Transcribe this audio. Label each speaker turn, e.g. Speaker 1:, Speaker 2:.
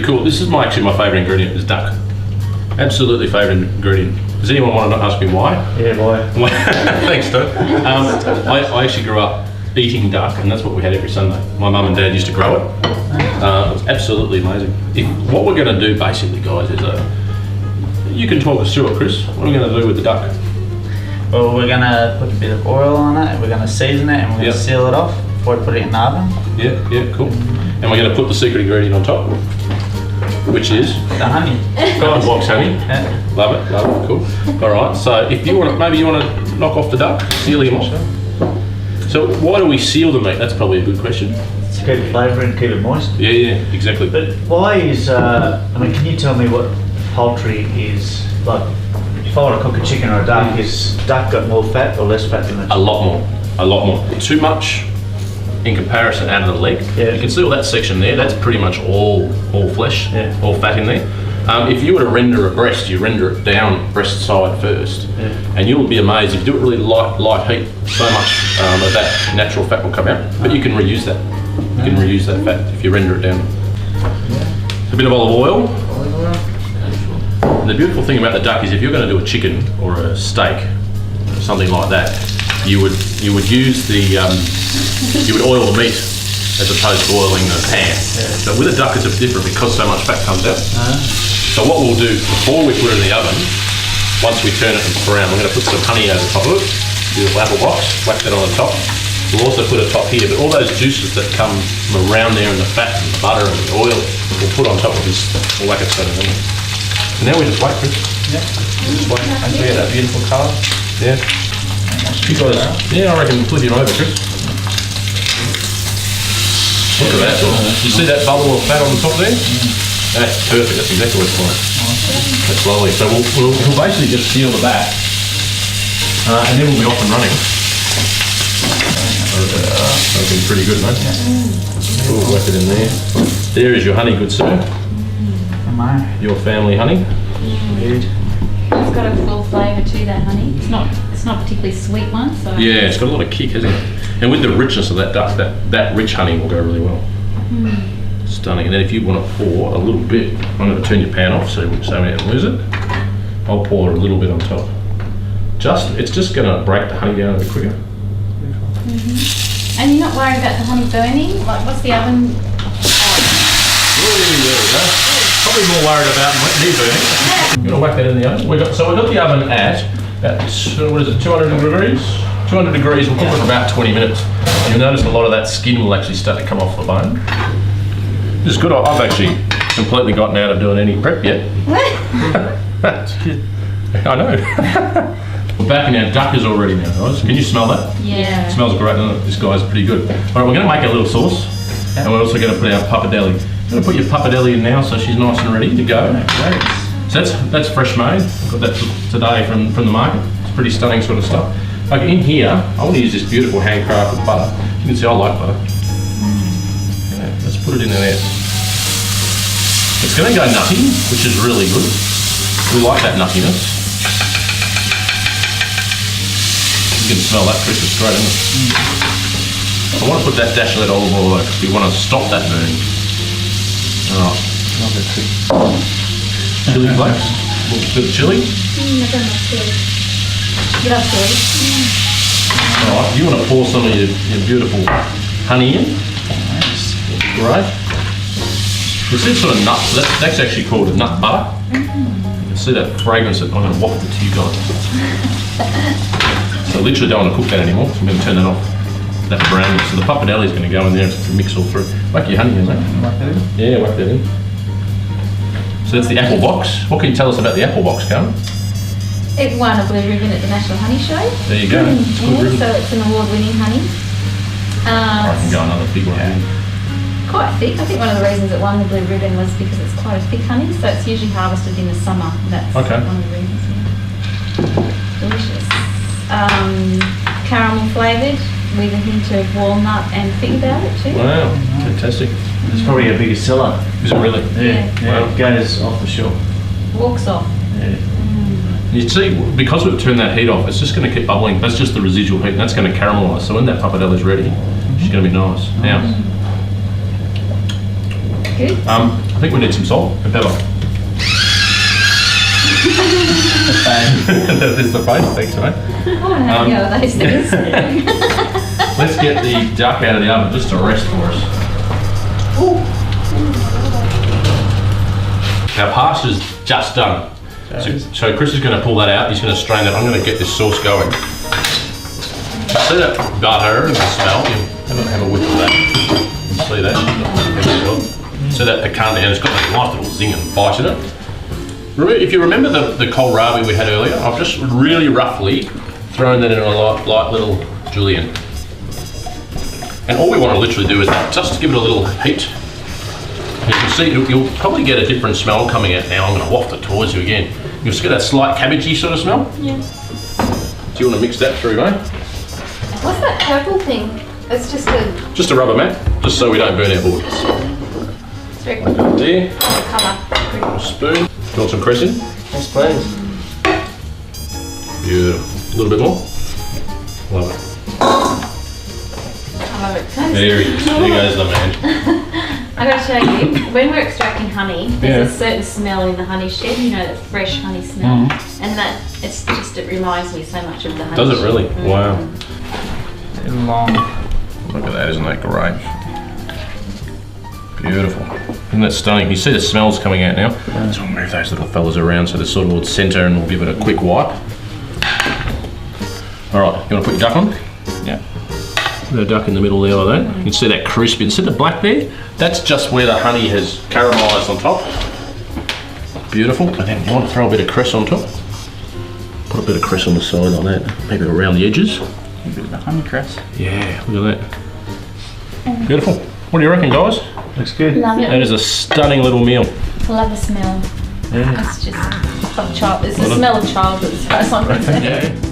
Speaker 1: cool. This is actually my favourite ingredient is duck. Absolutely favourite ingredient. Does anyone want to ask me why?
Speaker 2: Yeah, why?
Speaker 1: Thanks, Todd. I actually grew up eating duck, and that's what we had every Sunday. My mum and dad used to grow it. It was absolutely amazing. What we're going to do basically, guys, is you can talk us through it, Chris. What are we going to do with the duck?
Speaker 2: Well, we're going to put a bit of oil on it, and we're going to season it, and we're going to seal it off before we put it in the oven.
Speaker 1: Yeah, cool. And we're going to put the secret ingredient on top, which is?
Speaker 2: The honey.
Speaker 1: Box honey.
Speaker 2: Yeah.
Speaker 1: Love it, cool. All right, so if you want to, maybe you want to knock off the duck, seal him off. So why do we seal the meat? That's probably a good question.
Speaker 2: To keep it flavour and keep it moist.
Speaker 1: Yeah, exactly.
Speaker 2: But why is, can you tell me what poultry is, like, if I want to cook a chicken or a duck, is duck got more fat or less fat than the chicken?
Speaker 1: A lot more. Too much in comparison out of the leg.
Speaker 2: Yeah.
Speaker 1: You can see all that section there, that's pretty much all flesh, all fat in there. If you were to render a breast, you render it down breast side first, and you'll be amazed. If you do it really light heat, so much of that natural fat will come out, but you can reuse that. You can reuse that fat if you render it down. A bit of olive oil. And the beautiful thing about the duck is if you're going to do a chicken or a steak, something like that, you would use the you would oil the meat as opposed to oiling the pan. But with a duck it's a bit different because so much fat comes out. So what we'll do before we put it in the oven, once we turn it around, we're going to put some honey over the top of it, beautiful apple box, whack that on the top. We'll also put a top here, but all those juices that come from around there and the fat and the butter and the oil, we'll put on top of this, we'll whack it straight in. So now we just wait, Chris.
Speaker 2: Yeah.
Speaker 1: Just wait.
Speaker 2: And we get that beautiful colour.
Speaker 1: Yeah. I reckon flip him over, Chris. Look at that. You see that bubble of fat on the top there? That's perfect. That's exactly what it's like. That's lovely. So we'll basically just seal the back, and then we'll be off and running. Looking pretty good, mate. We'll whack it in there. There is your honey, good sir. Your family honey.
Speaker 2: Good.
Speaker 3: It's got a full flavour to that honey. It's not a particularly sweet one, so.
Speaker 1: Yeah, it's got a lot of kick, hasn't it? And with the richness of that duck, that rich honey will go really well. Stunning. And then if you want to pour a little bit, I'm going to turn your pan off so we don't lose it. I'll pour a little bit on top. It's just going to break the honey down a bit quicker.
Speaker 3: And you're not worried about the honey burning? Like, what's the oven?
Speaker 1: There we go. Probably more worried about me burning. You're going to whack that in the oven. We've got the oven at, what is it, 200 degrees? 200 degrees, we'll cook it for about 20 minutes. And you'll notice a lot of that skin will actually start to come off the bone. This is good. I've actually completely gotten out of doing any prep yet. I know. We're back in our duckers already now, guys. Can you smell that?
Speaker 3: Yeah.
Speaker 1: It smells great, doesn't it? This guy's pretty good. All right, we're going to make a little sauce, and we're also going to put our pappardelle. You're going to put your pappardelle in now so she's nice and ready to go. So that's fresh made. I got that today from the market. It's pretty stunning sort of stuff. Okay, in here, I want to use this beautiful handcrafted butter. You can see I like butter. Okay, let's put it in there. It's going to go nutty, which is really good. We like that nuttiness. You can smell that, Chris, it's great, isn't it? I want to put that dash of that olive oil over because we want to stop that burn. Alright. Chili flakes? A bit of chili?
Speaker 3: I don't love chili. You love chili?
Speaker 1: Alright, you want to pour some of your beautiful honey in. Great. You see sort of nuts, that's actually called a nut butter. You can see that fragrance that I'm going to waft it to you guys. So I literally don't want to cook that anymore, so I'm going to turn that off. That brownness. So the pappardelle is going to go in there and mix all through. Whack your honey in, mate.
Speaker 2: Whack that in?
Speaker 1: Yeah, whack that in. So that's the apple box. What can you tell us about the apple box, Karen?
Speaker 3: It won a blue ribbon at the National Honey Show.
Speaker 1: There you go. It's good ribbon.
Speaker 3: So it's an award-winning honey.
Speaker 1: I can go another big one.
Speaker 3: Quite thick. I think one of the reasons it won the blue ribbon was because it's quite a thick honey, so it's usually harvested in the summer. That's one of the reasons. Yeah. Delicious. Caramel flavoured with a hint of walnut and fig about it too.
Speaker 1: Wow, fantastic.
Speaker 2: It's probably our biggest seller.
Speaker 1: Is it really?
Speaker 2: Yeah.
Speaker 1: Wow.
Speaker 2: It goes off the shelf.
Speaker 3: Walks off.
Speaker 2: Yeah.
Speaker 1: You see, because we've turned that heat off, it's just going to keep bubbling. That's just the residual heat, and that's going to caramelise. So when that pappardelle is ready, she's going to be nice. Now,
Speaker 3: Good.
Speaker 1: I think we need some salt and pepper. There's the face, thanks mate.
Speaker 3: I want to have a go at those things.
Speaker 1: Let's get the duck out of the oven just to rest for us. Now pasta's just done. So Chris is going to pull that out, he's going to strain it. I'm going to get this sauce going. See that butter and the smell? Have a whiff of that. You see that? So that piquant and it's got that nice little zing and bite in it. If you remember the kohlrabi we had earlier, I've just really roughly thrown that in a light little julienne. And all we want to literally do is just give it a little heat. You can see, you'll probably get a different smell coming out now. I'm going to waft it towards you again. You'll just get that slight cabbagey sort of smell.
Speaker 3: Yeah.
Speaker 1: Do you want to mix that through, mate?
Speaker 4: What's that purple thing? It's just a...
Speaker 1: Just a rubber mat, just so we don't burn our boards.
Speaker 4: It's very
Speaker 1: Like that there.
Speaker 4: colour.
Speaker 1: A spoon. You want some cress in?
Speaker 2: Yes, please.
Speaker 1: Beautiful. A little bit more. Love it.
Speaker 4: I love it.
Speaker 1: There he is. There goes the man.
Speaker 4: I got to show you, when we're extracting honey, there's a certain smell in the honey shed, you know, that fresh honey smell. And that, it reminds me so much of the honey
Speaker 1: Does it
Speaker 4: shed.
Speaker 1: really? Wow.
Speaker 2: Long.
Speaker 1: Look at that, isn't that great? Beautiful. Isn't that stunning? You see the smells coming out now? So we'll move those little fellas around so they're sort of towards centre and we'll give it a quick wipe. Alright, you want to put your duck on?
Speaker 2: Yeah.
Speaker 1: The duck in the middle there like that. You can see that crisp. You see the black there? That's just where the honey has caramelised on top. Beautiful. And then you want to throw a bit of cress on top. Put a bit of cress on the side like that. Maybe around the edges.
Speaker 2: A bit of the honey cress.
Speaker 1: Yeah, look at that. Beautiful. What do you reckon, guys?
Speaker 2: Looks good.
Speaker 3: Love
Speaker 1: That
Speaker 3: it.
Speaker 1: is a stunning little meal.
Speaker 3: Love the smell.
Speaker 2: Yeah.
Speaker 3: It's just of child. It's the smell of childhood as far as I'm concerned.
Speaker 1: Yeah.